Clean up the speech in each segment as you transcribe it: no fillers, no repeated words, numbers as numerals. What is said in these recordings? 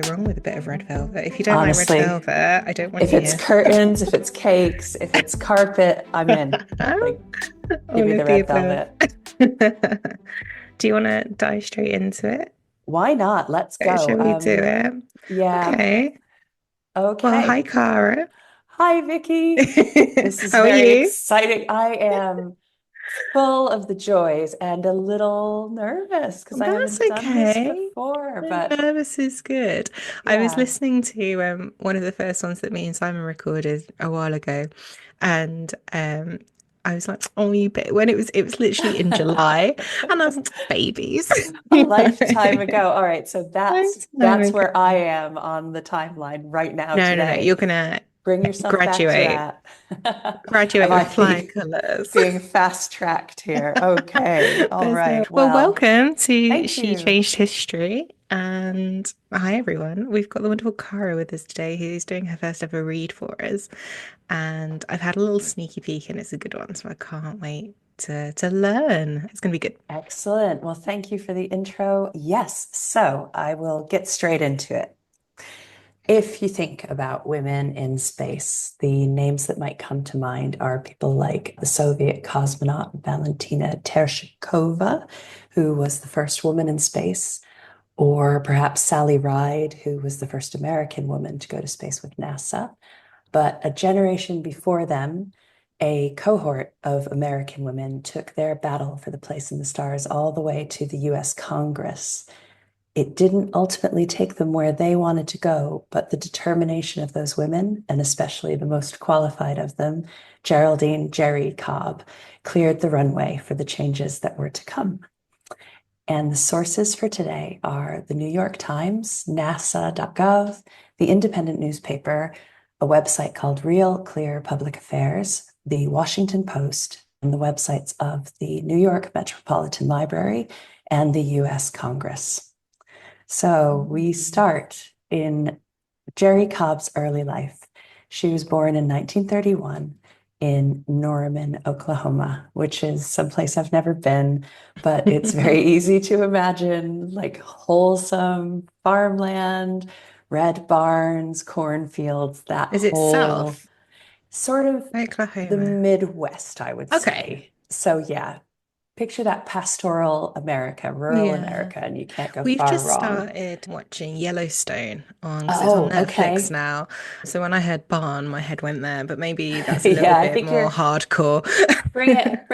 go wrong with a bit of red velvet. If you don't like red Honestly, velvet, I don't want if you it's here. curtains, if it's cakes, if it's carpet, I'm in. Like, give All me of the the red above. velvet. Do you want to dive straight into it? Why not? Let's go. Shall we do it? Yeah. Okay. Well, Okay. hi, Cara. Hi, Vicky. This is How are very you? exciting. I am full of the joys and a little nervous because I That's haven't done this okay. before. The But nervous is good. I was yeah. listening to one of the first ones that me and Simon recorded a while ago, and I was like, "Oh, you bit," when it was literally in July, and I was like, "Babies." A lifetime ago. All right, so that's Lifetime that's ago. where I am on the timeline right now No, no, no. today. You're gonna Bring yourself back to graduate, that. graduate Am with I flying colors. being fast tracked here? Okay. All There's no, right. well, Well, welcome to thank She you. Changed History. And hi, everyone. We've got the wonderful Cara with us today, who's doing her first ever read for us. And I've had a little sneaky peek, and it's a good one. So I can't wait to learn. It's going to be good. Excellent. Well, thank you for the intro. Yes, so I will get straight into it. If you think about women in space, the names that might come to mind are people like the Soviet cosmonaut Valentina Tereshkova, who was the first woman in space, or perhaps Sally Ride, who was the first American woman to go to space with NASA. But a generation before them, a cohort of American women took their battle for the place in the stars all the way to the US Congress. It didn't ultimately take them where they wanted to go, but the determination of those women, and especially the most qualified of them, Geraldine Jerrie Cobb, cleared the runway for the changes that were to come. And the sources for today are the New York Times, NASA.gov, the Independent newspaper, a website called Real Clear Public Affairs, the Washington Post, and the websites of the New York Metropolitan Library and the US Congress. So we start in Jerrie Cobb's early life. She was born in 1931 in Norman, Oklahoma, which is someplace I've never been, but it's very easy to imagine like wholesome farmland, red barns, cornfields, that Is it whole South sort of the Oklahoma? Midwest, I would Okay. say. So yeah, picture that pastoral America, rural Yeah. America, and you can't go We've far just wrong. started watching Yellowstone on because it's on Oh, Netflix okay. now. So when I heard barn, my head went there, but maybe that's a little Yeah, I bit think more you're hardcore. bring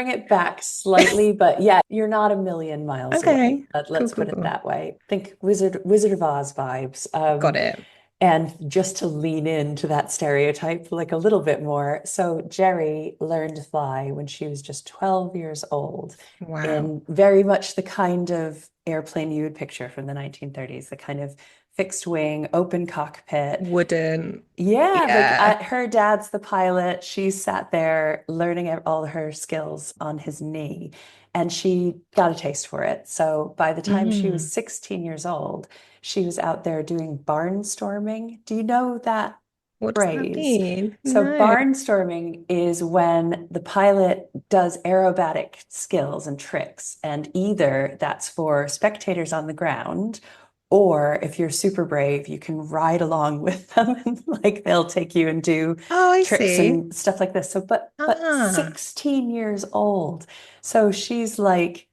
it back slightly, but yeah, you're not a million miles away. Okay, cool, Let's cool, put it cool. that way. Think Wizard of Oz vibes. Got it. And just to lean into that stereotype like a little bit more. So Jerry learned to fly when she was just 12 years old Wow. in very much the kind of airplane you would picture from the 1930s, the kind of fixed wing, open cockpit. Wouldn't. Yeah, like Yeah. her dad's the pilot. She sat there learning all her skills on his knee, and she got a taste for it. So by the time she was Mm. 16 years old, she was out there doing barnstorming. Do you know that What does that phrase? mean? So No. barnstorming is when the pilot does aerobatic skills and tricks, and either that's for spectators on the ground, or if you're super brave, you can ride along with them and like they'll take you and do Oh, I tricks see. and stuff like this. So, but Ah. 16 years old. So she's like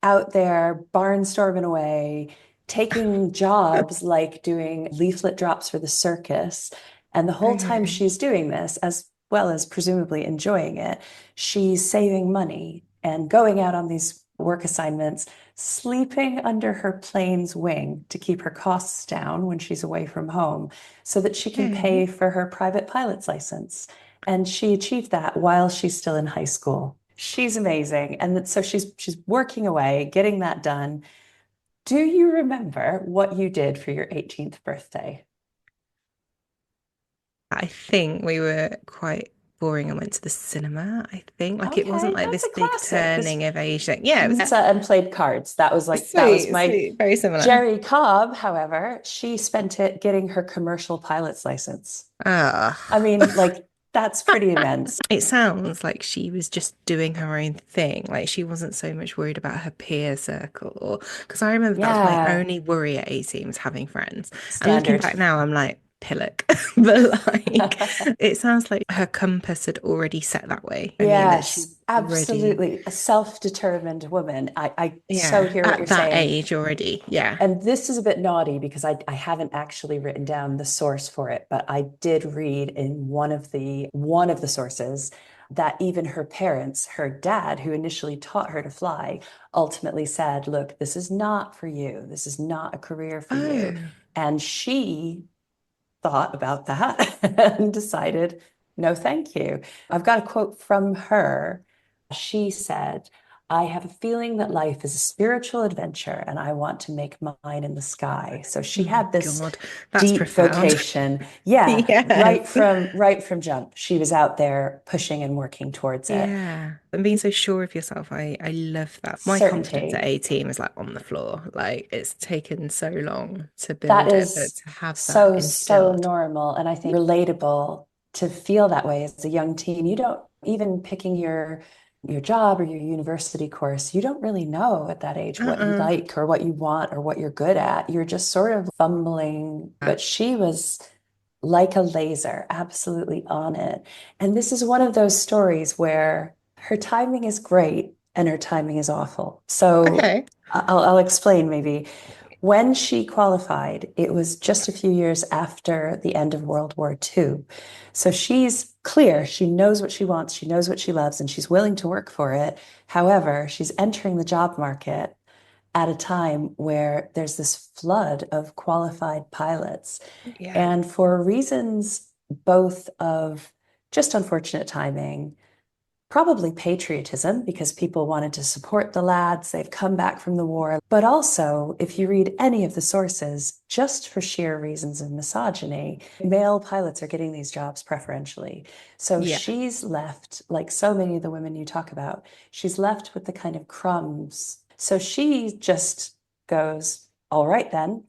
out there barnstorming away, taking jobs like doing leaflet drops for the circus. And the whole time Okay. she's doing this, as well as presumably enjoying it, she's saving money and going out on these work assignments, sleeping under her plane's wing to keep her costs down when she's away from home so that she can Okay. pay for her private pilot's license. And she achieved that while she's still in high school. She's amazing. And so she's working away, getting that done. Do you remember what you did for your 18th birthday? I think we were quite boring and went to the cinema. I think like it wasn't Okay, like that's this a big classic. This turning of age. Like, yeah, it was pizza and played cards. That was sweet, my sweet, very similar. Jerry Cobb, however, she spent it getting her commercial pilot's license. Ah. I mean, like That's pretty immense. It sounds like she was just doing her own thing. Like she wasn't so much worried about her peer circle. Because I remember that was my Yeah, only worry at 18 was having friends. And looking standard. back now, I'm like, pillock. But like, it sounds like her compass had already set that way. I mean, that she Yes, was already, absolutely. A self-determined woman. I so yeah, hear what you're at that saying. age already. Yeah. And this is a bit naughty because I haven't actually written down the source for it, but I did read in one of the sources that even her parents, her dad, who initially taught her to fly, ultimately said, "Look, this is not for you. This is not a career for you." Oh, And she thought about that and decided, no, thank you. I've got a quote from her. She said, I have a feeling that life is a spiritual adventure and I want to make mine in the sky. So oh she my had this God. That's deep profound. vocation. Yeah, Yes. right from jump. She was out there pushing and working towards it. Yeah. And being so sure of yourself, I love that. My confidence at Certainty. 18 was like on the floor. Like it's taken so long to That build it, but is to have that so instilled. normal. And I think relatable to feel that way as a young teen. You don't even picking your job or your university course, you don't really know at that age what you Uh-uh. like or what you want or what you're good at. You're just sort of fumbling. Yeah. But she was like a laser, absolutely on it. And this is one of those stories where her timing is great and her timing is awful. So Okay. I'll explain maybe. When she qualified, it was just a few years after the end of World War II. So she's clear. She knows what she wants. She knows what she loves, and she's willing to work for it. However, she's entering the job market at a time where there's this flood of qualified pilots. Yeah. And for reasons both of just unfortunate timing, probably patriotism because people wanted to support the lads. They've come back from the war. But also, if you read any of the sources, just for sheer reasons of misogyny, male pilots are getting these jobs preferentially. So Yeah. she's left, like so many of the women you talk about, she's left with the kind of crumbs. So she just goes, all right then.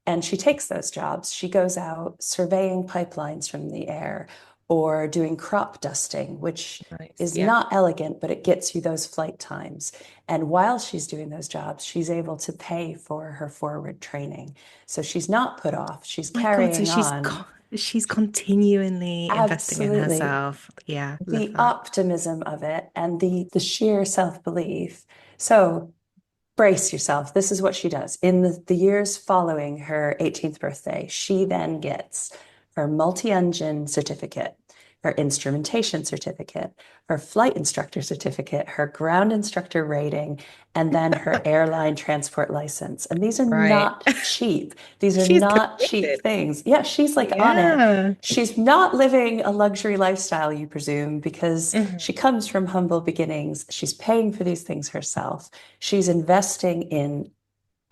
And she takes those jobs. She goes out surveying pipelines from the air or doing crop dusting, which Nice. is Yeah. not elegant, but it gets you those flight times. And while she's doing those jobs, she's able to pay for her forward training. So she's not put off, she's My God, so carrying on. she's continually investing in Absolutely. herself. Yeah, love The that. optimism of it and the sheer self-belief. So brace yourself. This is what she does. In the years following her 18th birthday, she then gets her multi-engine certificate, her instrumentation certificate, her flight instructor certificate, her ground instructor rating, and then her airline transport license. And these are Right. not cheap. These are She's not cheap committed. things. Yeah, she's like on it. Yeah. She's not living a luxury lifestyle, you presume, because she Mhm. comes from humble beginnings. She's paying for these things herself. She's investing in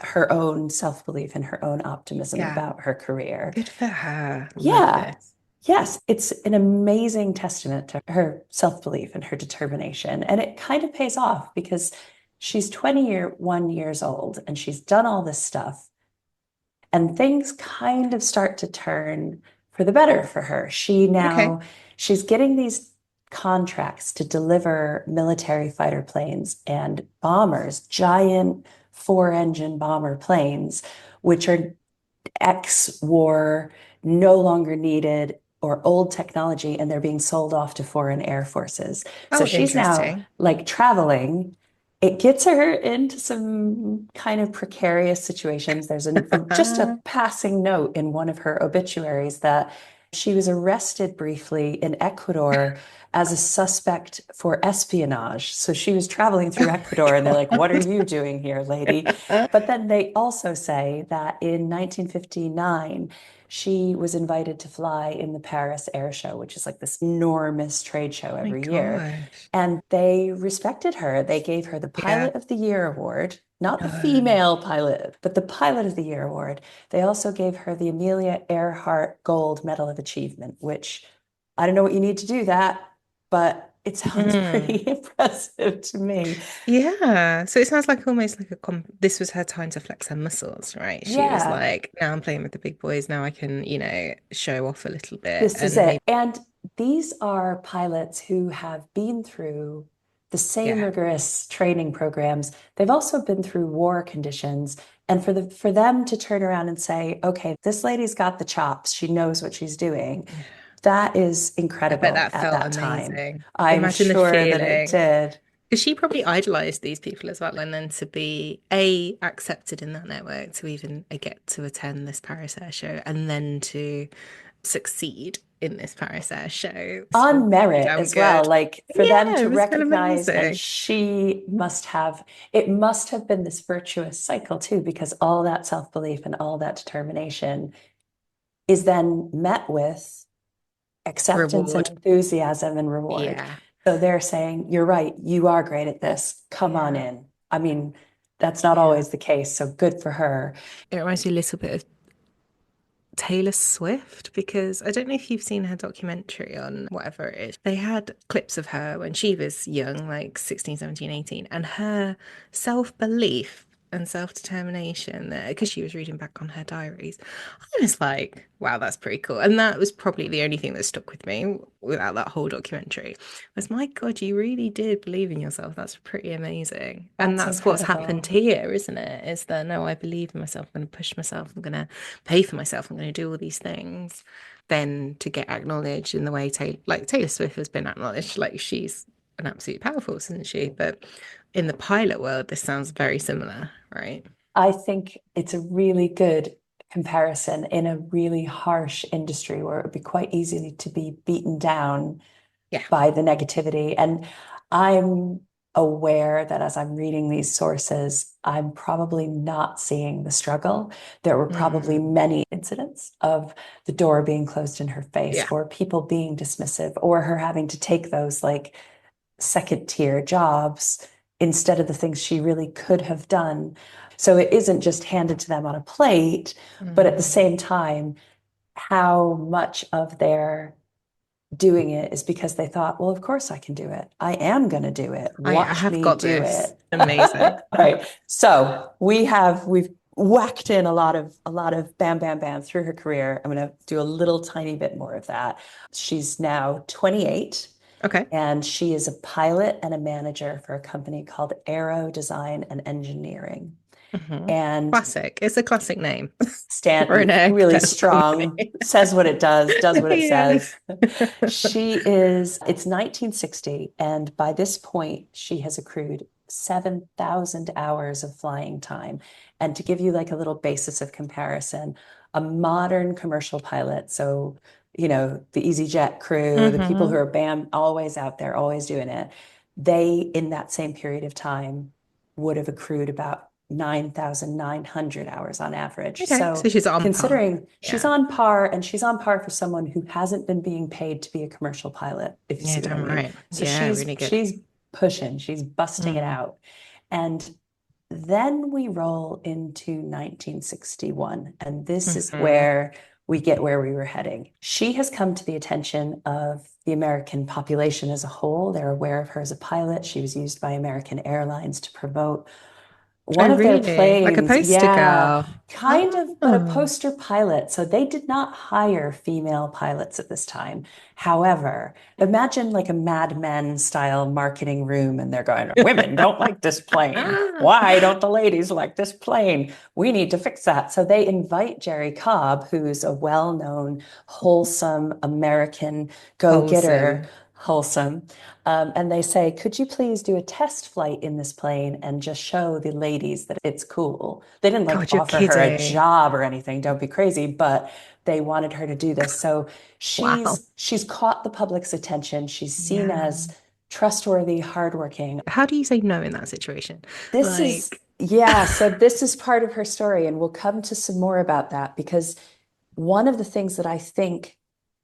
her own self-belief and her own optimism Yeah. about her career. Good for her. Love Yeah. this. Yes, it's an amazing testament to her self-belief and her determination. And it kind of pays off because she's 21 years old and she's done all this stuff and things kind of start to turn for the better for her. Okay. She's getting these contracts to deliver military fighter planes and bombers, giant four-engine bomber planes, which are ex-war, no longer needed, or old technology, and they're being sold off to foreign air forces. So Oh, she's now interesting. like traveling. It gets her into some kind of precarious situations. There's just a passing note in one of her obituaries that she was arrested briefly in Ecuador as a suspect for espionage. So she was traveling through Oh Ecuador, and they're my like, "What are God. you doing here, lady?" But then they also say that in 1959, she was invited to fly in the Paris Air Show, which is like this enormous trade show My every year. gosh. And they respected her. They gave her the Yeah. Pilot of the Year award, not the Oh, female pilot, but the Pilot of the Year award. They also gave her the Amelia Earhart Gold Medal of Achievement, which I don't know what you need to do that, but it sounds mm. pretty impressive to me. Yeah. So it sounds like almost like this was her time to flex her muscles, right? She was Yeah. like, now I'm playing with the big boys. Now I can, show off a little bit This is and it. maybe. And these are pilots who have been through the same Yeah. rigorous training programs. They've also been through war conditions. And for them to turn around and say, okay, this lady's got the chops, she knows what she's doing, Yeah. that is I bet incredible that at felt that time. amazing. I'm Imagine the sure that it feeling. did. Because she probably idolized these people as well, and then to be A, accepted in that network, to even get to attend this Paris Air Show, and then to succeed in this Paris Air Show. It's On pretty merit damn as well, good. like for them Yeah, to it was kind of recognize, and amazing. she must have, it must have been this virtuous cycle too, because all that self-belief and all that determination is then met with acceptance and Reward. enthusiasm and reward. Yeah. So they're saying, you're right, you are great at this. Come on Yeah. in. I mean, that's not Yeah. always the case. So good for her. It reminds me a little bit of Taylor Swift, because I don't know if you've seen her documentary on whatever it is. They had clips of her when she was young, like 16, 17, 18, and her self-belief and self-determination there, because she was reading back on her diaries. I was like, wow, that's pretty cool. And that was probably the only thing that stuck with me without that whole documentary was, my God, you really did believe in yourself. That's pretty amazing. And That's that's what's happened incredible. here, isn't it? Is that, no, I believe in myself. I'm going to push myself. I'm going to pay for myself. I'm going to do all these things. Then to get acknowledged in the way Taylor Swift has been acknowledged, like she's an absolute powerhouse, isn't she? But in the pilot world, this sounds very similar, right? I think it's a really good comparison in a really harsh industry where it would be quite easy to be beaten down Yeah. by the negativity. And I'm aware that as I'm reading these sources, I'm probably not seeing the struggle. There were probably Mm. many incidents of the door being closed in her face, Yeah. or people being dismissive, or her having to take those like second tier jobs instead of the things she really could have done. So it isn't just handed to them on a plate, but at the Mm. same time, how much of their doing it is because they thought, well, of course I can do it. I am going to do it. I Watch have me got do this. it. Amazing. Right. So we've whacked in a lot of bam, bam, bam through her career. I'm going to do a little tiny bit more of that. She's now 28 Okay. and she is a pilot and a manager for a company called Aero Design and Engineering. Hmm. And Classic. It's a classic name for an Stanton, really aircraft strong, company. says what it does what it Yeah. says. It's 1960, and by this point, she has accrued 7,000 hours of flying time. And to give you like a little basis of comparison, a modern commercial pilot, so the EasyJet crew, the people who Hmm. are bam, always out there, always doing it, they in that same period of time would have accrued about 9,900 hours on average. Okay. So So she's on par. considering she's Yeah. on par, and she's on par for someone who hasn't been being paid to be a commercial pilot, if you Yeah, see what I damn mean. right. So Yeah, she's really good. she's pushing, she's busting it Mm. out. And then we roll into 1961, and this is Hmm. where we get where we were heading. She has come to the attention of the American population as a whole. They're aware of her as a pilot. She was used by American Airlines to promote Oh, one of their really? Like a planes, poster yeah, girl. kind of, but a Oh, poster pilot. So they did not hire female pilots at this time. However, imagine like a Mad Men style marketing room, and they're going, women don't like this plane. Why don't the ladies like this plane? We need to fix that. So they invite Jerrie Cobb, who's a well-known, wholesome American go-getter, wholesome. wholesome. And they say, could you please do a test flight in this plane and just show the ladies that it's cool? They didn't like God, you're offer her a kidding. job or anything, don't be crazy, but they wanted her to do this. So Wow. she's caught the public's attention. She's seen Yeah. as trustworthy, hardworking. How do you say no in that situation? This is, Like, yeah, so this is part of her story, and we'll come to some more about that because one of the things that I think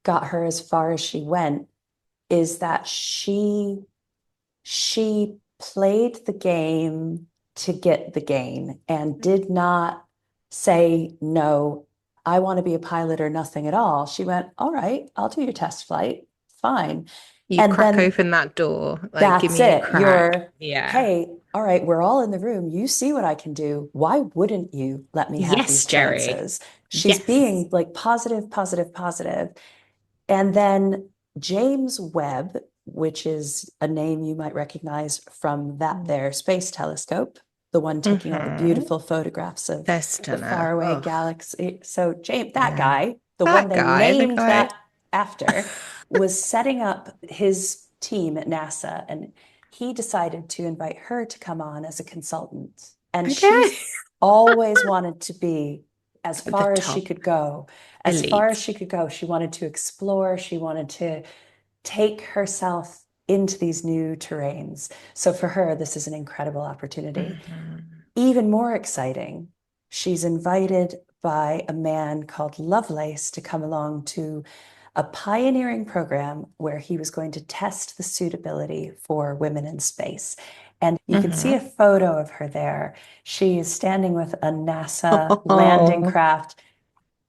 got her as far as she went is that she played the game to get the gain and did not say, no, I want to be a pilot or nothing at all. She went, all right, I'll do your test flight. Fine. you And crack then open that door, like, give that's me a it. crack. You're, Yeah. hey, all right, we're all in the room. You see what I can do. Why wouldn't you let me have Yes, these Jerry. chances? She's Yes. being like positive, positive, positive. And then James Webb, which is a name you might recognize from that their space telescope, the one taking all the Mm-hmm. beautiful photographs of They're the stunner. faraway Oh, galaxy. So James, that yeah. guy, the one That they guy, the named guy. that after, was setting up his team at NASA, and he decided to invite her to come on as a consultant. And Okay. she's always wanted to be as The far as she top could go. As far as elite. she could go, she wanted to explore, she wanted to take herself into these new terrains. So for her, this is an incredible opportunity. Mhm. Even more exciting, she's invited by a man called Lovelace to come along to a pioneering program where he was going to test the suitability for women in space. And you can see a Mhm. photo of her there. She is standing with a NASA landing Oh, craft,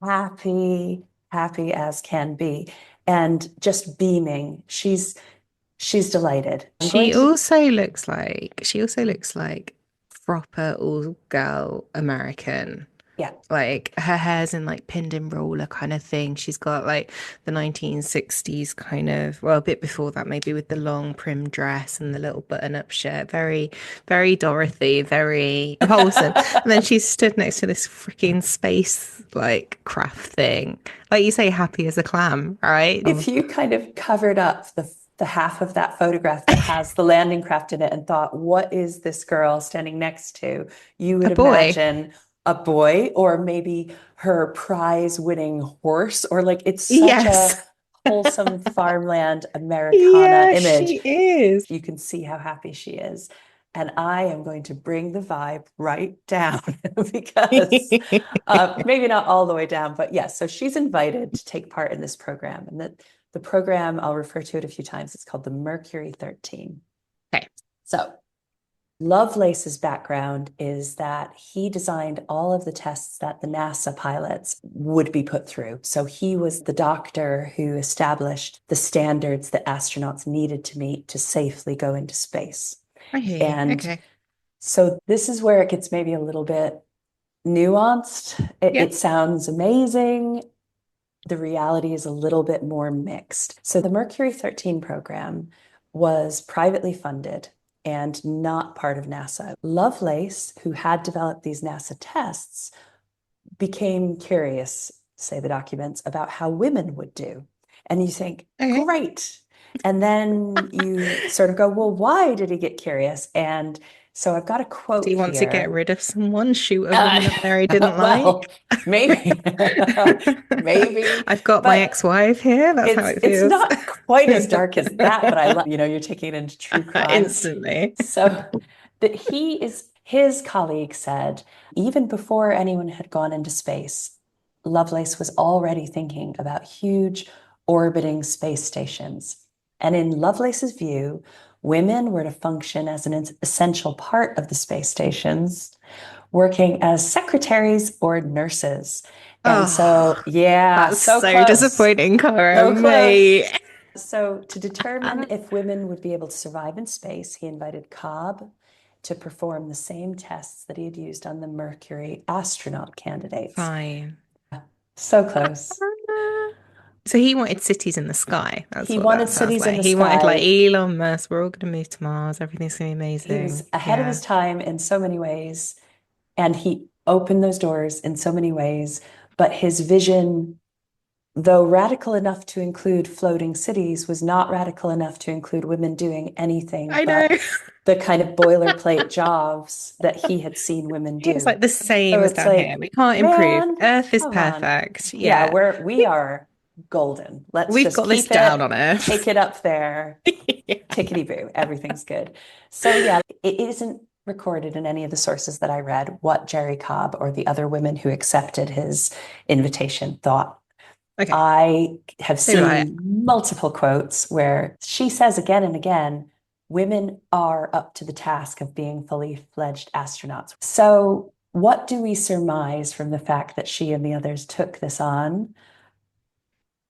happy, happy as can be, and just beaming. She's delighted. I'm going to, she also looks like proper all girl American. yeah, Like her hair's in like pinned in roller kind of thing. She's got like the 1960s kind of, well, a bit before that, maybe with the long prim dress and the little button-up shirt. Very, very Dorothy, very wholesome. And then she's stood next to this freaking space like craft thing. Like you say, happy as a clam, right? if you kind of covered up the half of that photograph that has the landing craft in it and thought, what is this girl standing next to? You A would boy. imagine a boy or maybe her prize winning horse, or like it's such a Yes. wholesome farmland Americana Yeah, image. she is. You can see how happy she is. And I am going to bring the vibe right down because maybe not all the way down, but yes. So she's invited to take part in this program. And the program, I'll refer to it a few times, it's called the Mercury 13. Okay. So Lovelace's background is that he designed all of the tests that the NASA pilots would be put through. So he was the doctor who established the standards that astronauts needed to meet to safely go into space. I hear you. And Okay. so this is where it gets maybe a little bit nuanced. Yeah. It sounds amazing. The reality is a little bit more mixed. So the Mercury 13 program was privately funded and not part of NASA. Lovelace, who had developed these NASA tests, became curious, say the documents, about how women would do. And you think, Okay. great. And then you sort of go, well, why did he get curious? And so I've got a Do quote you want to get here. rid of someone? Shoot a Uh, woman up there he didn't well, like? maybe, maybe, I've got my but ex-wife here. That's how it it's feels. not quite as dark as that. But I love, you're taking it into true crime. Instantly. So that his colleague said, even before anyone had gone into space, Lovelace was already thinking about huge orbiting space stations. And in Lovelace's view, women were to function as an essential part of the space stations, working as secretaries or nurses. And so, Oh, yeah, that's so so close, disappointing, Cara, so mate. close. So, to determine if women would be able to survive in space, he invited Cobb to perform the same tests that he had used on the Mercury astronaut candidates. Fine. So close. So he wanted cities in the sky. That's He what wanted that sounds cities in like. the He wanted like sky. Elon Musk. We're all gonna move to Mars. Everything's gonna be He was amazing. ahead of Yeah. his time in so many ways, and he opened those doors in so many ways. But his vision, though radical enough to include floating cities, was not radical enough to include women doing anything I know. but the kind of boilerplate jobs that he had seen women It's do. like the same So as it's down here. like, We can't improve. man, Earth is come on. perfect. Yeah, Yeah. we We are golden. Let's we've just got this keep down it, on Earth. take it up there, Yeah. tickety boo, everything's good. So yeah, it isn't recorded in any of the sources that I read what Jerry Cobb or the other women who accepted his invitation thought. Okay. I have They were like, seen multiple quotes where she says again and again, women are up to the task of being fully fledged astronauts. So, what do we surmise from the fact that she and the others took this on?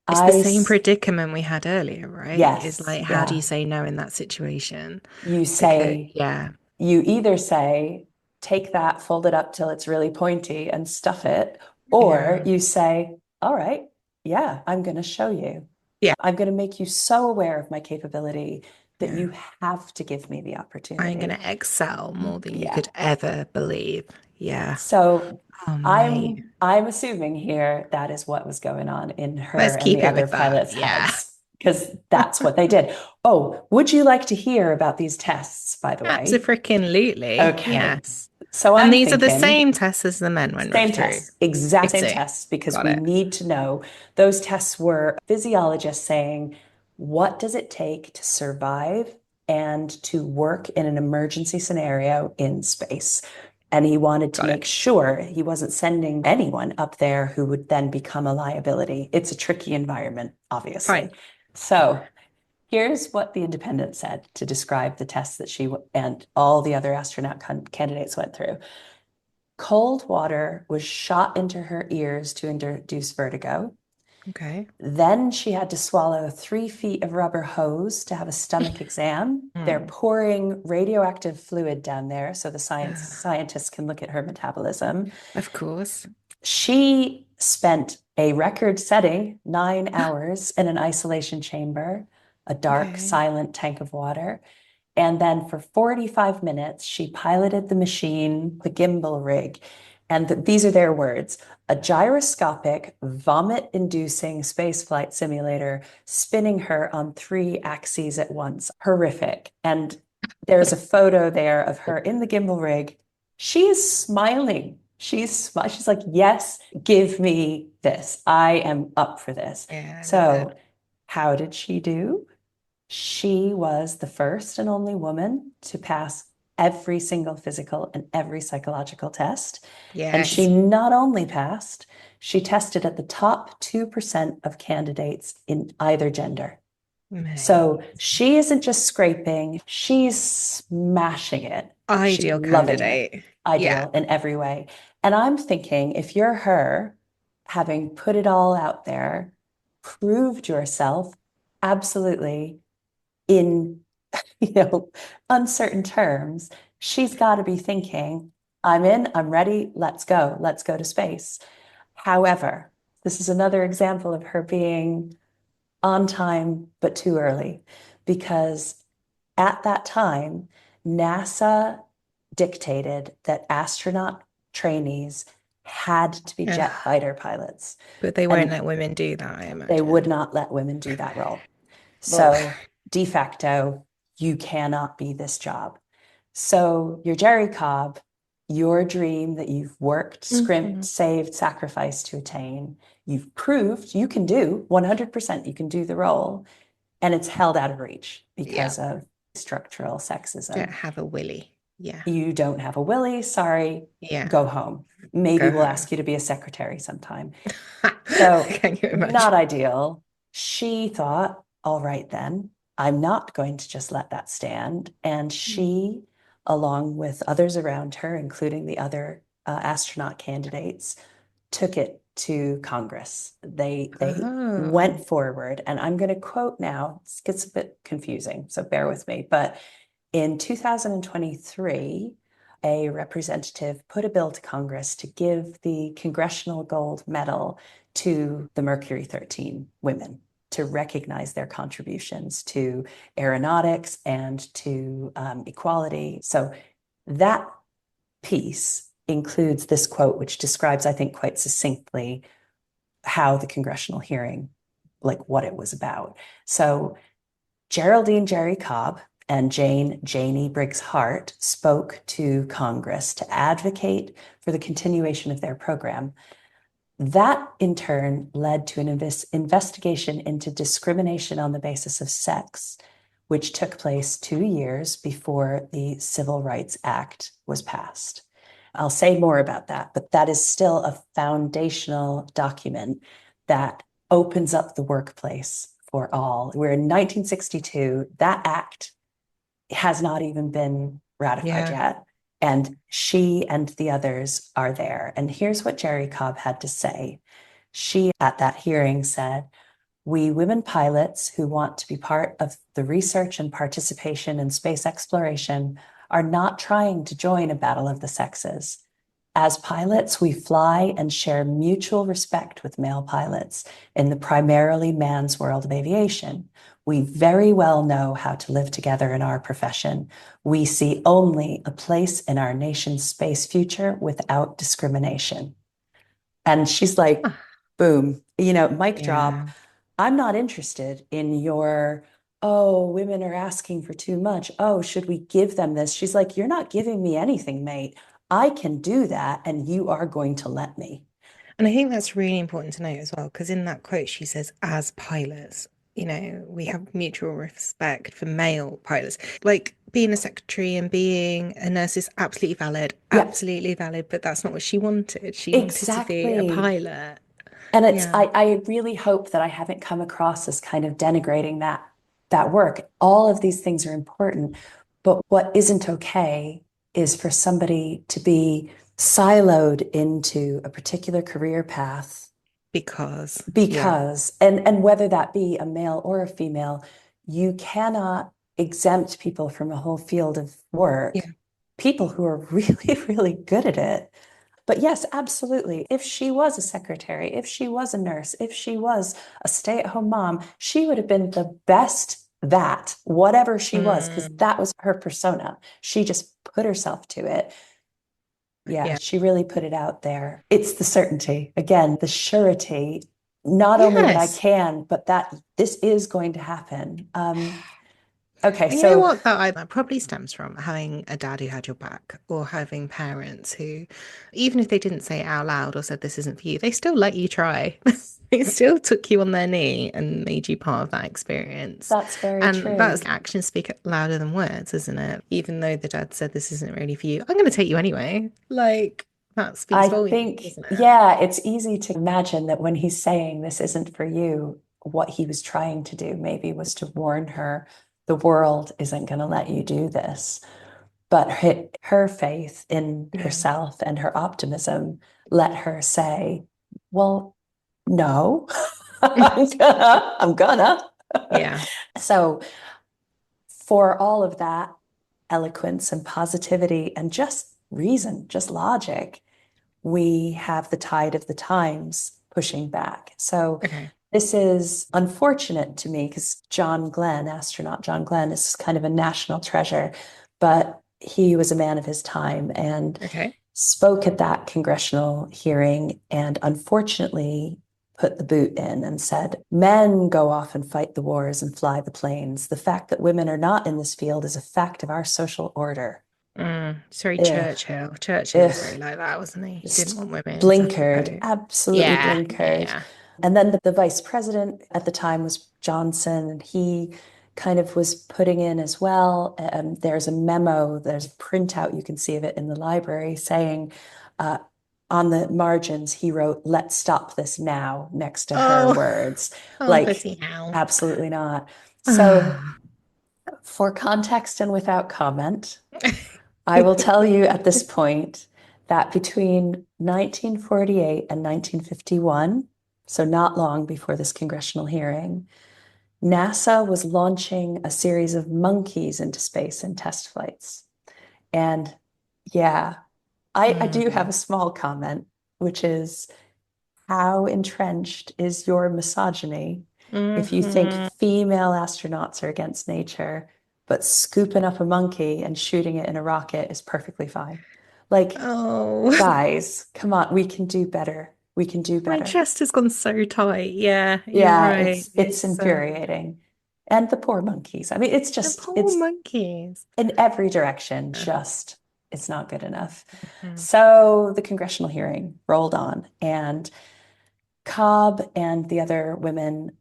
it's the I, same predicament we had earlier, right? Is yes, like, how do you yeah. say no in that situation? You Because, say, yeah, you either say, take that, fold it up till it's really pointy and stuff it, or yeah. you say, all right, yeah, I'm going to show you. Yeah. I'm going to make you so aware of my capability that Yeah. you have to give me the I'm going opportunity. to excel more than you Yeah. could ever believe. Yeah. So Oh, mate. I'm assuming here that is what was going on in her Let's and keep the it other with that. pilots' Yeah. heads, because that's what they did. Oh, would you like to hear about these tests, by the way? Absolutely. Okay. Yes. So And I'm these are the thinking same tests as the men went same through. tests, exact I same see. tests, because Got we it. need to know. Those tests were physiologists saying, what does it take to survive and to work in an emergency scenario in space? And he wanted to Got it. make sure he wasn't sending anyone up there who would then become a liability. It's a tricky environment, Fine. obviously. So here's what the Independent said to describe the tests that she and all the other astronaut candidates went through. Cold water was shot into her ears to induce vertigo. Okay. Then she had to swallow 3 feet of rubber hose to have a stomach exam. They're Hmm. pouring radioactive fluid down there so the Uh, scientists can look at her metabolism. of course. She spent a record-setting 9 hours in an isolation chamber, a dark, Okay. silent tank of water. And then for 45 minutes, she piloted the machine, the gimbal rig. And these are their words: a gyroscopic, vomit inducing spaceflight simulator spinning her on 3 axes at once. Horrific. And there's a photo there of her in the gimbal rig. She is smiling. She's like, yes, give me this. I am up for this. Yeah, I love it. So, how did she do? She was the first and only woman to pass every single physical and every psychological test. And she Yes. not only passed, she tested at the top 2% of candidates in either gender. So Mate. she isn't just scraping, she's smashing it. She's Ideal loving it, candidate. Yeah. ideal in every way. And I'm thinking, if you're her, having put it all out there, proved yourself absolutely in, you know, uncertain terms, she's got to be thinking, I'm in, I'm ready, let's go to space. However, this is another example of her being on time, but too early, because at that time, NASA dictated that astronaut trainees had to be Ugh. jet fighter pilots, But they won't and let women do that, I they would imagine. not let women do that role. Well, So, de facto, you cannot be this job. So, you're Jerry Cobb, your dream that you've worked, scrimped, mhm. saved, sacrificed to attain, you've proved you can do 100%, you can do the role, and it's held out of reach Yeah. because of structural Don't sexism. have a willy. Yeah. You don't have a willy, sorry, Yeah. go home. Maybe Go we'll home. ask you to be a secretary sometime. So, Can you imagine? not ideal. She thought, all right, then, I'm not going to just let that stand. And she, along with others around her, including the other astronaut candidates, took it to Congress. They Oh. went forward, and I'm going to quote now. It gets a bit confusing, so bear with me. But in 2023, a representative put a bill to Congress to give the Congressional Gold Medal to the Mercury 13 women to recognize their contributions to aeronautics and to equality. So that piece includes this quote, which describes, I think, quite succinctly how the congressional hearing, like what it was about. So Geraldine Jerrie Cobb and Janie Briggs Hart spoke to Congress to advocate for the continuation of their program. That in turn led to an investigation into discrimination on the basis of sex, which took place 2 years before the Civil Rights Act was passed. I'll say more about that, but that is still a foundational document that opens up the workplace for all. We're in 1962. That act has not even been ratified Yeah. yet. And she and the others are there. And here's what Jerrie Cobb had to say. She, at that hearing, said, we women pilots who want to be part of the research and participation in space exploration are not trying to join a battle of the sexes. As pilots, we fly and share mutual respect with male pilots in the primarily man's world of aviation. We very well know how to live together in our profession. We see only a place in our nation's space future without discrimination. And she's like, Ah, boom, mic drop. yeah. I'm not interested in your, oh, women are asking for too much. Oh, should we give them this? She's like, you're not giving me anything, mate. I can do that, and you are going to let me. And I think that's really important to note as well, because in that quote, she says, as pilots, we have mutual respect for male pilots. Like being a secretary and being a nurse is Yeah, absolutely valid, but that's not what she wanted. She wanted to be a exactly. pilot. And Yeah, I really hope that I haven't come across as kind of denigrating that work. All of these things are important, but what isn't okay is for somebody to be siloed into a particular career path yeah, because, and whether that be a male or a female, you cannot exempt people from a whole field of work, yeah. people who are really, really good at it. But yes, absolutely. If she was a secretary, if she was a nurse, if she was a stay-at-home mom, she would have been the best that, whatever she was, because Mm, that was her persona. She just put herself to it. Yeah, yeah. she really put it out there. It's the certainty. Again, the surety, not only that I Yes. can, but that this is going to happen. Okay, And you know so what? That probably stems from having a dad who had your back, or having parents who, even if they didn't say it out loud or said this isn't for you, they still let you try. They still took you on their knee and made you part of that experience. that's very And that's true. actions speak louder than words, isn't it? Even though the dad said this isn't really for you, I'm going to take you anyway. Like that speaks I volumes, think, doesn't it? yeah, it's easy to imagine that when he's saying this isn't for you, what he was trying to do maybe was to warn her the world isn't going to let you do this. But her faith in Yeah. herself and her optimism let her say, well, no, I'm gonna. Yeah. So, for all of that eloquence and positivity and just reason, just logic, we have the tide of the times pushing back. So Okay. this is unfortunate to me because John Glenn, astronaut John Glenn, is kind of a national treasure, but he was a man of his time and Okay. spoke at that congressional hearing and unfortunately put the boot in and said, men go off and fight the wars and fly the planes. The fact that women are not in this field is a fact of our social order. Sorry, Ugh, Churchill. Churchill was very ugh. like that, wasn't he? He didn't Just want women to have to blinkered, vote. absolutely Yeah, blinkered. yeah, And then the vice president at the time was Johnson, and he kind of was putting in as well. There's a memo, there's a printout, you can see of it in the library saying, uh, on the margins, he wrote, let's stop this now, next to her Oh, words. oh, Like, bloody hell. absolutely not. So, for context and without comment, I will tell you at this point that between 1948 and 1951, so not long before this congressional hearing, NASA was launching a series of monkeys into space in test flights. And yeah, I do have Mm, a small comment, which is how entrenched is your misogyny if you think mhm. female astronauts are against nature, but scooping up a monkey and shooting it in a rocket is perfectly fine? Like, Oh, guys, come on, we can do better. We can do my better. chest has gone so tight. Yeah, you're Yeah, right. it's It's infuriating. And the poor monkeys. I mean, the poor it's monkeys. in every direction, just it's not good enough. Mhm. So the congressional hearing rolled on, and Cobb and the other women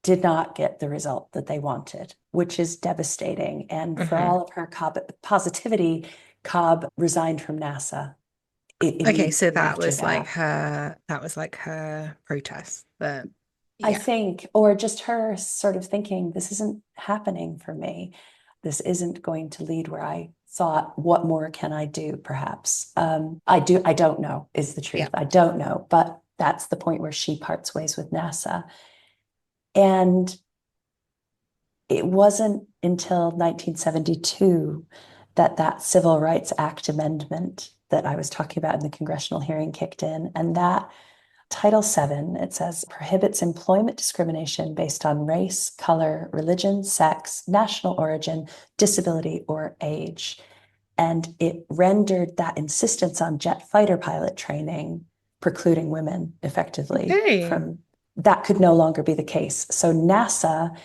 did not get the result that they wanted, which is devastating. And for Mhm. all of her positivity, Cobb resigned from NASA Okay, so immediately after that. that was like her protest. But I yeah, think, or just her sort of thinking, this isn't happening for me. This isn't going to lead where I thought. What more can I do, perhaps? I don't know, is the yeah. truth. I don't know, but that's the point where she parts ways with NASA. And it wasn't until 1972 that Civil Rights Act amendment that I was talking about in the congressional hearing kicked in. And that Title VII, it says, prohibits employment discrimination based on race, color, religion, sex, national origin, disability, or age. And it rendered that insistence on jet fighter pilot training, precluding women effectively Okay. from that could no longer be the case. So NASA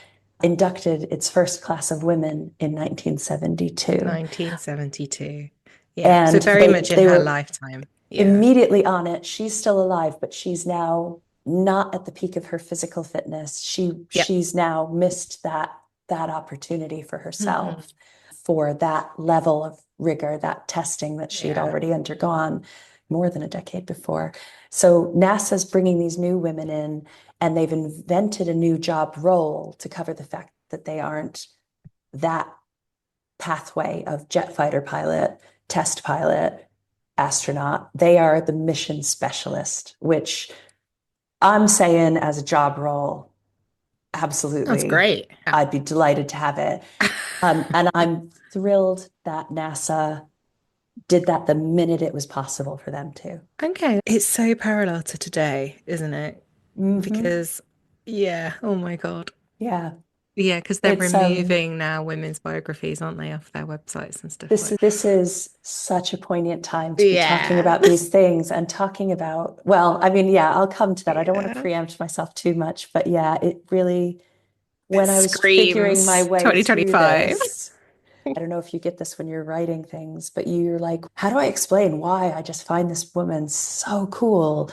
inducted its first class of women in 1972. 1972. Yeah. So And very they much in they her were lifetime. Yeah. immediately on it. She's still alive, but she's now not at the peak of her physical fitness. Yep. She's now missed that opportunity for Hmm. herself for that level of rigor, that testing that she'd Yeah. already undergone more than a decade before. So NASA's bringing these new women in, and they've invented a new job role to cover the fact that they aren't that pathway of jet fighter pilot, test pilot, astronaut. They are the mission specialist, which I'm saying as a job role, That's absolutely, great. Yeah. I'd be delighted to have it. And I'm thrilled that NASA did that the minute it was possible for them to. Okay. It's so parallel to today, isn't it? Mm-hmm. Because, yeah. Oh my God. Yeah, Yeah, because they're it's removing now women's biographies, aren't they, off their websites and stuff like. this is such a poignant time to be talking Yeah. about these things and talking about, well, I mean, yeah, I'll come to that. I don't want to Yeah. preempt myself too much, but yeah, it really, It when I was figuring my screams way through 2025. this, I don't know if you get this when you're writing things, but you're like, how do I explain why I just find this woman so cool?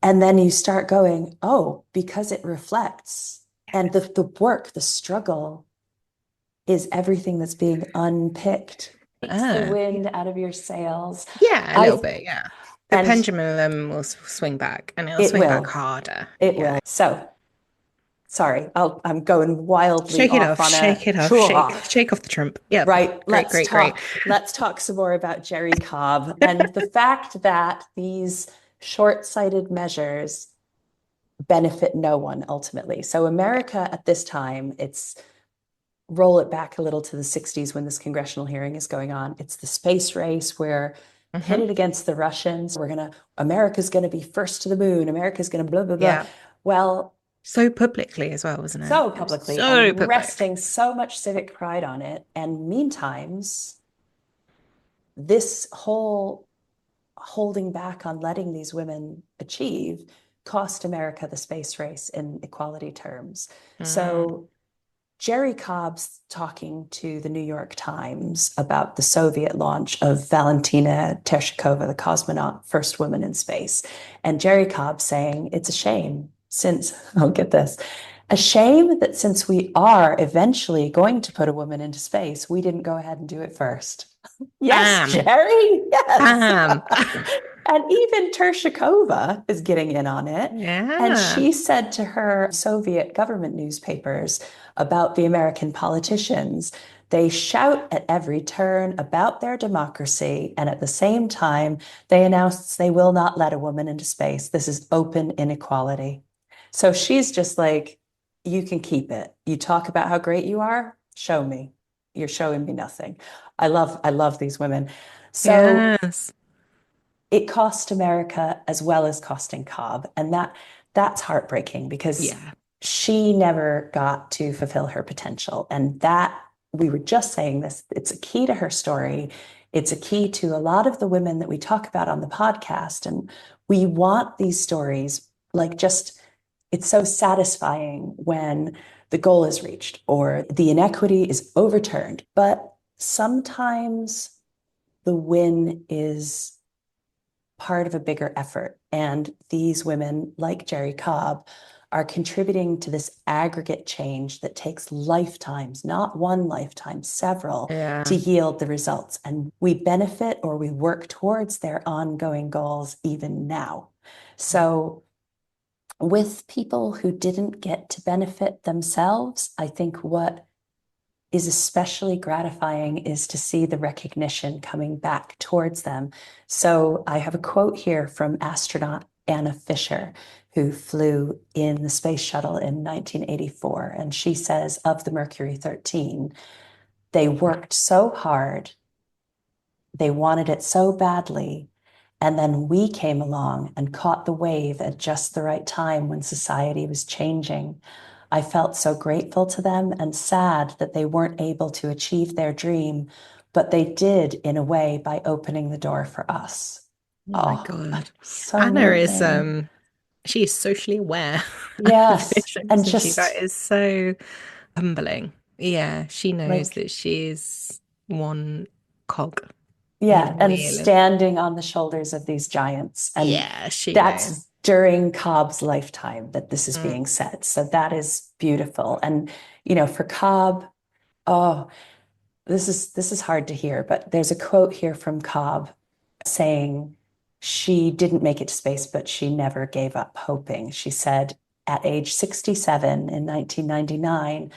And then you start going, oh, because it reflects. And the work, the struggle is everything that's being unpicked. Takes the Yeah. wind out of your sails. Yeah, a little I bit. Yeah. The and pendulum will swing back and it'll it swing back will. harder. It Yeah. will. So sorry, I'm going wildly Shake it off off, on a shake it off, shake off the Trump. Yep. right. Great, great, great. Let's talk some more about Jerrie Cobb and the fact that these short-sighted measures benefit no one ultimately. So America at this time, it's roll it back a little to the 60s when this congressional hearing is going on. It's the space race. We're Hmm. pitted against the Russians. America's gonna be first to the moon. America's gonna blah, blah, blah. Yeah. Well, So publicly as well, wasn't it? so It was publicly so and public. resting so much civic pride on it. And meantimes, this whole holding back on letting these women achieve cost America the space race in equality terms. Mm. So Jerrie Cobb's talking to the New York Times about the Soviet launch of Valentina Tereshkova, the cosmonaut, first woman in space. And Jerrie Cobb saying, it's a shame since, I'll get this, a shame that since we are eventually going to put a woman into space, we didn't go ahead and do it first. Yes, Bam. Jerry, yes. Bam. And even Tereshkova is getting in on it. And Yeah. she said to her Soviet government newspapers about the American politicians, they shout at every turn about their democracy. And at the same time, they announce they will not let a woman into space. This is open inequality. So she's just like, you can keep it. You talk about how great you are. Show me. You're showing me nothing. I love these women. So Yes. it cost America as well as costing Cobb. And that's heartbreaking because Yeah. she never got to fulfill her potential. And that we were just saying this, it's a key to her story. It's a key to a lot of the women that we talk about on the podcast. And we want these stories like just, it's so satisfying when the goal is reached or the inequity is overturned. But sometimes the win is part of a bigger effort. And these women, like Jerrie Cobb, are contributing to this aggregate change that takes lifetimes, not one lifetime, several, to Yeah. yield the results. And we benefit or we work towards their ongoing goals even now. So, with people who didn't get to benefit themselves, I think what is especially gratifying is to see the recognition coming back towards them. So I have a quote here from astronaut Anna Fisher, who flew in the space shuttle in 1984. And she says of the Mercury 13, they worked so hard They wanted it so badly. And then we came along and caught the wave at just the right time when society was changing. I felt so grateful to them and sad that they weren't able to achieve their dream, but they did in a way by opening the door for us. Oh my Oh, God. so Anna is moving. she is socially aware of Yes. this, And isn't she? That just is so humbling. Yeah, she knows like, that she's one cog in a yeah, and wheel. standing on the shoulders of these giants. And Yeah, she knows. that's during Cobb's lifetime that this is Mm. being said. So that is beautiful. And, for Cobb, oh, this is hard to hear, but there's a quote here from Cobb saying she didn't make it to space, but she never gave up hoping. She said, at age 67 in 1999,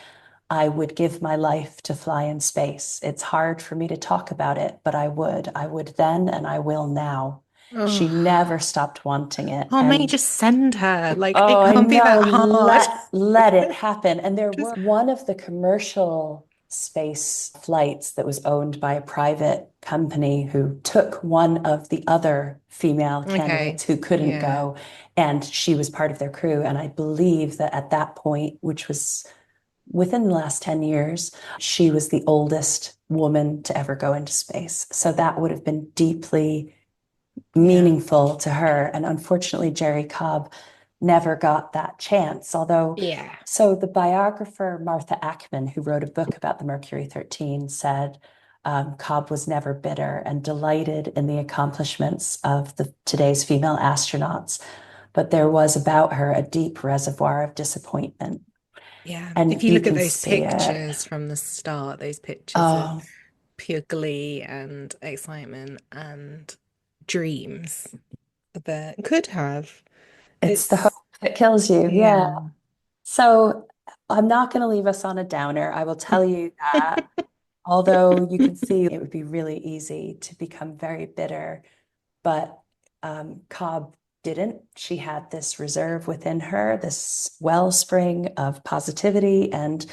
I would give my life to fly in space. It's hard for me to talk about it, but I would. I would then and I will now. She Oh, never stopped wanting it. oh, mate, And just send her. Like, it oh, I can't be know, that hard. let it happen. And there Just were one of the commercial space flights that was owned by a private company who took one of the other female okay. candidates who couldn't Yeah. go, and she was part of their crew. And I believe that at that point, which was within the last 10 years, she was the oldest woman to ever go into space. So that would have been deeply Yeah. meaningful to her. And unfortunately, Jerrie Cobb never got that chance. Although, Yeah. so the biographer Martha Ackman, who wrote a book about the Mercury 13, said Cobb was never bitter and delighted in the accomplishments of today's female astronauts. But there was about her a deep reservoir of disappointment. Yeah. If And you you look at can those see it. pictures from the start, those pictures of Oh, pure glee and excitement and dreams that could have. it's the hope It's, that kills you. Yeah. yeah. So I'm not going to leave us on a downer. I will tell you that although you can see it would be really easy to become very bitter, but Cobb didn't. She had this reserve within her, this wellspring of positivity, and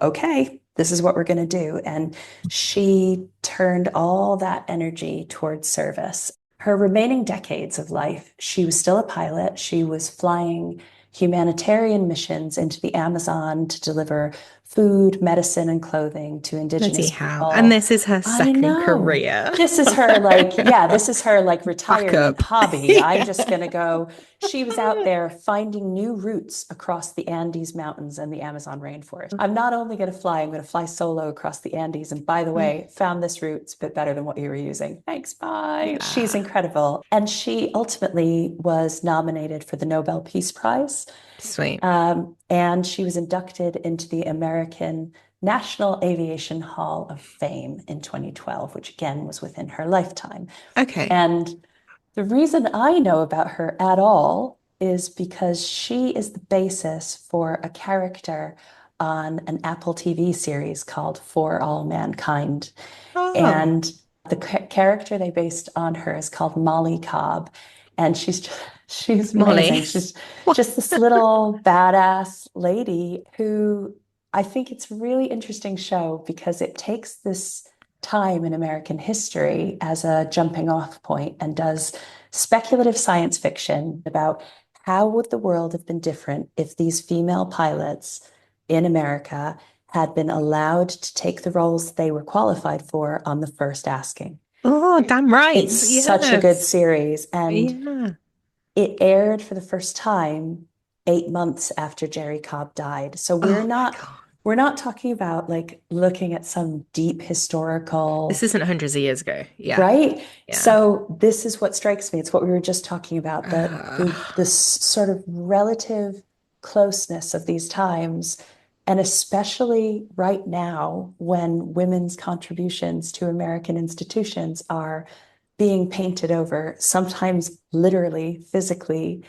okay, this is what we're going to do. And she turned all that energy towards service. Her remaining decades of life, she was still a pilot. She was flying humanitarian missions into the Amazon to deliver food, medicine, and clothing to Bloody indigenous hell. And people. this is her I second know. career. This is her like, yeah, this is her like Fuck retirement up. hobby. I'm Yeah. just gonna go. She was out there finding new routes across the Andes Mountains and the Amazon rainforest. I'm not only gonna fly, I'm gonna fly solo across the Andes. And by the way, found this route, it's a bit better than what you were using. Thanks, bye. She's Yeah. incredible. And she ultimately was nominated for the Nobel Peace Prize. Sweet. And she was inducted into the American National Aviation Hall of Fame in 2012, which again was within her lifetime. Okay. And the reason I know about her at all is because she is the basis for a character on an Apple TV series called For All Mankind. Oh, And the character they based on her is called Molly Cobb. And she's Molly. amazing. She's What? just this little badass lady who I think it's a really interesting show because it takes this time in American history as a jumping off point and does speculative science fiction about how would the world have been different if these female pilots in America had been allowed to take the roles they were qualified for on the first asking. Oh, damn It's right. such a good Yes. series, and Yeah. it aired for the first time 8 months after Jerrie Cobb died. So we're Oh my not God. we're not talking about like looking at some deep This historical, isn't hundreds of years ago. Yeah. right? Yeah. So this is what strikes me. It's what we were just talking about, that the Uh, this sort of relative closeness of these times, and especially right now when women's contributions to American institutions are being painted over, sometimes literally, physically.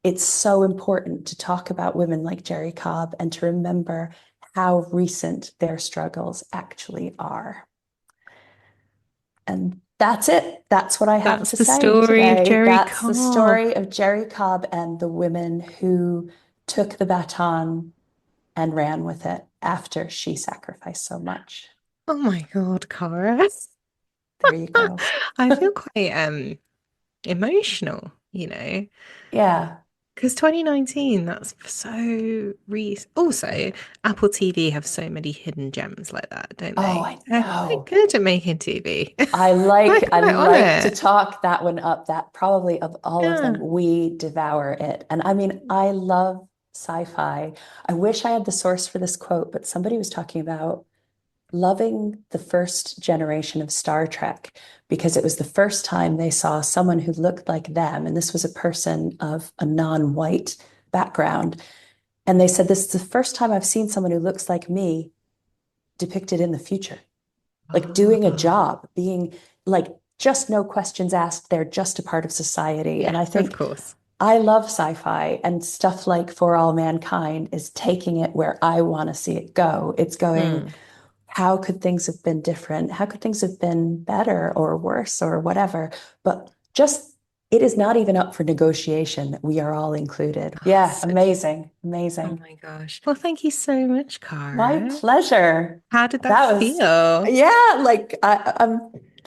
It's so important to talk about women like Jerrie Cobb and to remember how recent their struggles actually are. And that's it. That's what I have that's to the say story of today. Jerry That's the Cobb. story of Jerrie Cobb and the women who took the baton and ran with it after she sacrificed so much. Oh my God, Cara. There you go. I feel quite emotional, Yeah. because 2019, that's so recent. Also, Apple TV have so many hidden gems like that, don't Oh, they? I They're quite know. good at making TV. They're I quite on like to it. talk that one up. That probably of all of them, Yeah. we devour it. And I mean, I love sci-fi. I wish I had the source for this quote, but somebody was talking about loving the first generation of Star Trek because it was the first time they saw someone who looked like them. And this was a person of a non-white background. And they said, this is the first time I've seen someone who looks like me depicted in the future, like doing a Oh, job, being like just no questions asked. They're just a part of society. yeah, And I of think course. I love sci-fi and stuff like For All Mankind is taking it where I want to see it go. It's going, Mm. how could things have been different? How could things have been better or worse or whatever? But just it is not even up for negotiation that we are all included. Oh, Yeah, so amazing, Oh amazing. my gosh. Well, thank you so much, My Cara. pleasure. How did that That was, feel? yeah, like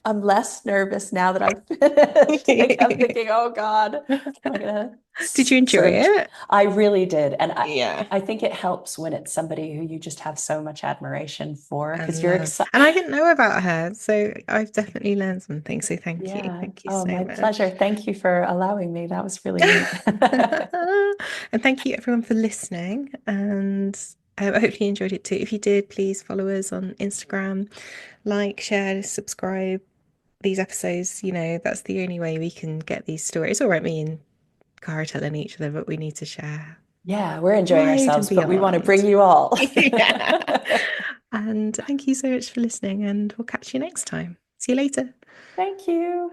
I'm less nervous now that I've finished. Like I'm thinking, oh God, am I gonna Did you enjoy search? it? I really did. And Yeah. I think it helps when it's somebody who you just have so much admiration for because And you're love. excited. And I didn't know about her, so I've definitely learned something. So thank you. Yeah. Thank you Oh, so my pleasure. much. Thank you for allowing me. That was really neat. And thank you everyone for listening. And I hope you enjoyed it too. If you did, please follow us on Instagram, like, share, subscribe. These episodes, that's the only way we can get these stories. All right, me and Cara telling each other, but we need to share Yeah, we're enjoying wide and ourselves, but we want to bring beyond. you all. Yeah. And thank you so much for listening, and we'll catch you next time. See you later. Thank you.